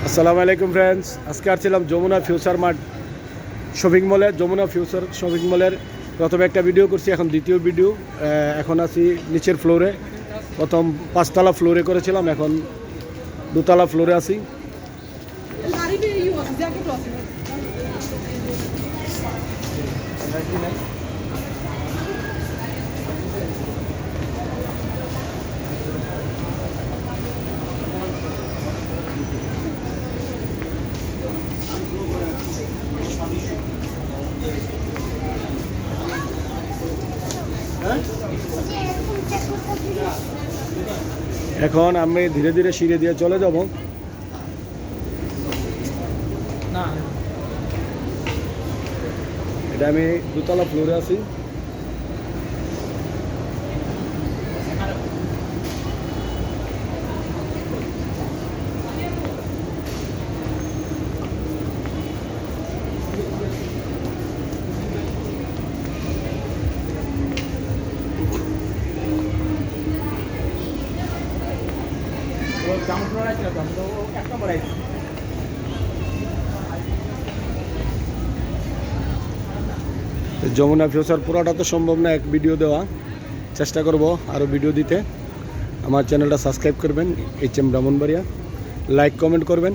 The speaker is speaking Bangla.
আসসালামু আলাইকুম ফ্রেন্ডস, আজকে আসছিলাম যমুনা ফিউচার মার্ট শপিং মলে। যমুনা ফিউচার শপিং মলের প্রথমে একটা ভিডিও করছি, এখন দ্বিতীয় ভিডিও। এখন আছি নিচের ফ্লোরে। প্রথম 5তলা ফ্লোরে করেছিলাম, এখন 2তলা ফ্লোরে আছি। এখন আমি ধীরে ধীরে সিঁড়ি দিয়ে চলে যাব। এটা আমি 2তলা ফ্লোরে আছি। যমুনা ফিউচার পুরোটা তো সম্ভব না এক ভিডিও দেওয়া, চেষ্টা করব আরও ভিডিও দিতে। আমার চ্যানেলটা সাবস্ক্রাইব করবেন, HM ব্রাহ্মণবাড়িয়া, লাইক কমেন্ট করবেন।